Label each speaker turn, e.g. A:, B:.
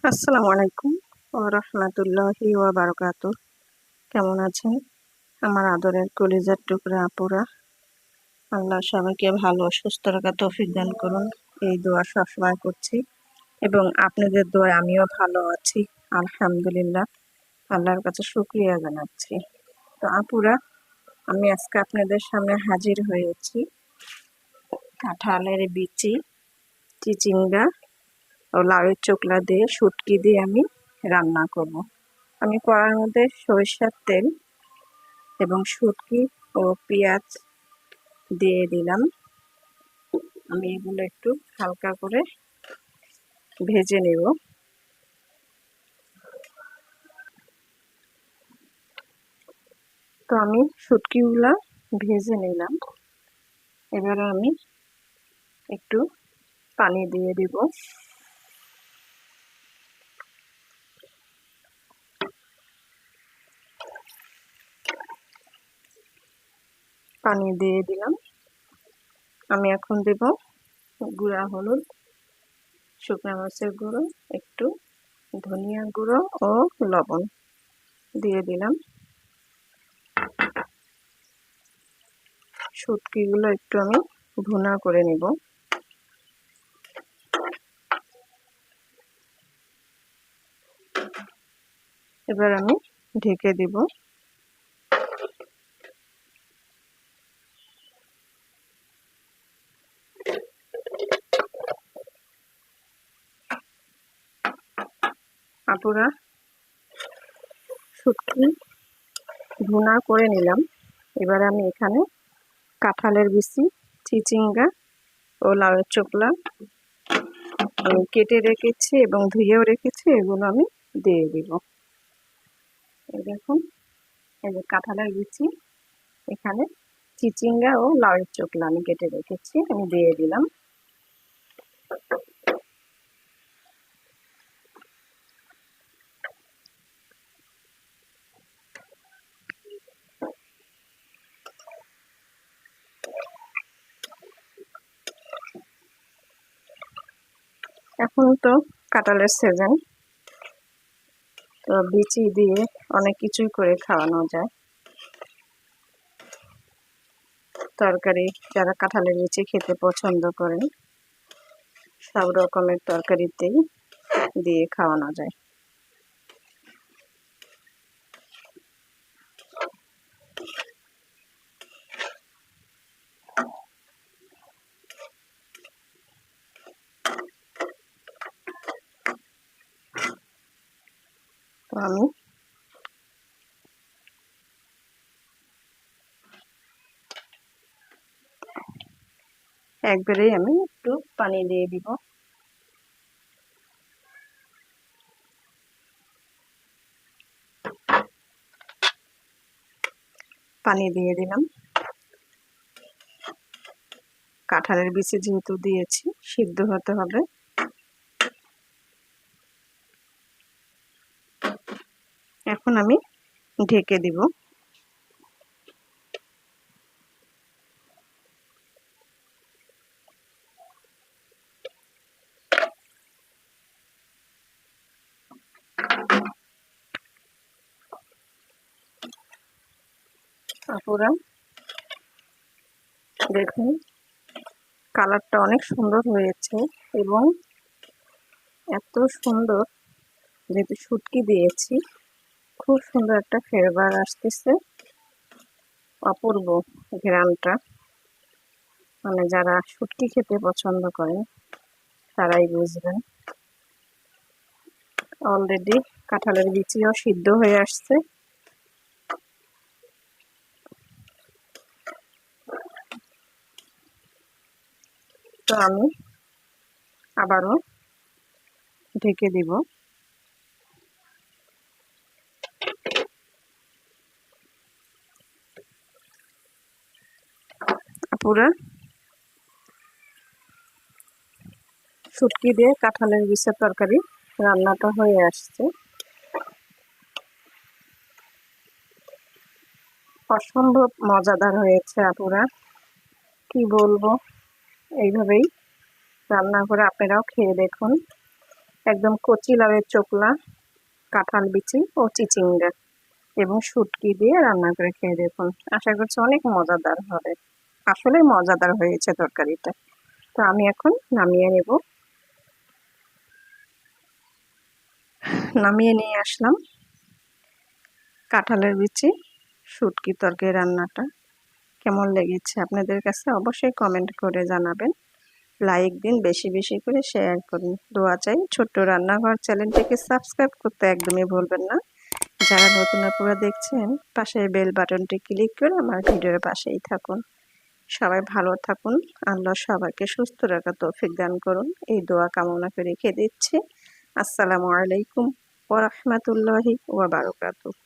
A: আসসালামু আলাইকুম ওয়া রাহমাতুল্লাহি ওয়া বারাকাতুহু। কেমন আছেন আমার আদরের কলিজার টুকরা আপুরা? আল্লাহ সবাইকে ভালো ও সুস্থ রাখার তৌফিক দান করুন, এই দোয়া সবসময় করছি এবং আপনাদের দোয়ায় আমিও ভালো আছি আলহামদুলিল্লাহ। আল্লাহর কাছে শুকরিয়া জানাচ্ছি। তো আপুরা, আমি আজকে আপনাদের সামনে হাজির হয়েছি কাঁঠালের বিচি, চিচিঙ্গা ও লাউয়ের চোকলা দিয়ে শুটকি দিয়ে আমি রান্না করব। আমি কড়াইয়ের মধ্যে সরিষার তেল এবং শুটকি ও পেঁয়াজ দিয়ে দিলাম। আমি এগুলো একটু হালকা করে ভেজে নেব। তো আমি শুটকিগুলা ভেজে নিলাম। এবারে আমি একটু পানি দিয়ে দিব। পানি দিয়ে দিলাম। আমি এখন দেব গুঁড়া হলুদ, শুকনো মরিচের গুঁড়ো, একটু ধনিয়া গুঁড়ো ও লবণ দিয়ে দিলাম। শুটকিগুলো একটু আমি ভুনা করে নিব। এবার আমি ঢেকে দিব। আপুরা, শুটকি ভুনা করে নিলাম। এবার আমি এখানে কাঁঠালের বিচি, চিচিঙ্গা ও লাউয়ের চোকলা কেটে রেখেছি এবং ধুয়েও রেখেছি, এগুলো আমি দিয়ে দিব। এই দেখুন, এই যে কাঁঠালের বিচি, এখানে চিচিঙ্গা ও লাউয়ের চোকলা আমি কেটে রেখেছি, আমি দিয়ে দিলাম। এখন তো কাঁঠালের সিজন, তো বিচি দিয়ে অনেক কিছুই করে খাওয়ানো যায়। তরকারি, যারা কাঁঠালের বিচি খেতে পছন্দ করেন, সব রকমের তরকারিতেই দিয়ে খাওয়ানো যায়। তো আমি একবারেই আমি একটু পানি দিয়ে দিব। পানি দিয়ে দিলাম। কাঁঠালের বিচি যেহেতু দিয়েছি, সিদ্ধ হতে হবে। এখন আমি ঢেকে দিব। আপুরা দেখুন, কালারটা অনেক সুন্দর হয়েছে এবং এত সুন্দর, যেহেতু শুটকি দিয়েছি, খুব সুন্দর একটা ফ্লেভার আসতেছে, অপূর্ব ঘ্রাণটা। মানে যারা শুটকি খেতে পছন্দ করেন তারাই বুঝবেন। অলরেডি কাঁঠালের বিচিও সিদ্ধ হয়ে আসছে। তো আমি আবারও ঢেকে দিব। আপুরা, শুটকি দিয়ে কাঁঠালের বিচের তরকারি রান্নাটা হয়ে আসছে। অসম্ভব মজাদার হয়েছে আপুরা, কি বলবো। এইভাবেই রান্না করে আপনারাও খেয়ে দেখুন। একদম কচি লাউয়ের চোকলা, কাঁঠাল বিচি ও চিচিঙ্গা এবং শুটকি দিয়ে রান্না করে খেয়ে দেখুন। আশা করছি অনেক মজাদার হবে। আসলে মজাদার হয়েছে তরকারিটা। তো আমি এখন নামিয়ে নেব। নামিয়ে নিয়ে আসলাম কাঁঠালের বিচি শুটকি তরকারি রান্নাটা। কেমন লেগেছে আপনাদের কাছে অবশ্যই কমেন্ট করে জানাবেন। লাইক দিন, বেশি বেশি করে শেয়ার করুন। দোয়া চাই। ছোট্ট রান্নাঘর চ্যানেলটিকে সাবস্ক্রাইব করতে একদমই ভুলবেন না। যারা নতুন আপুরা দেখছেন পাশের বেল বাটনটি ক্লিক করে আমার ভিডিওর পাশেই থাকুন। সবাই ভালো থাকুন। আল্লাহ সবাইকে সুস্থ রাখার তৌফিক দান করুন, এই দোয়া কামনা করে রেখে দিচ্ছি। আসসালামু আলাইকুম ওয়া রাহমাতুল্লাহি ওয়া বারাকাতুহু।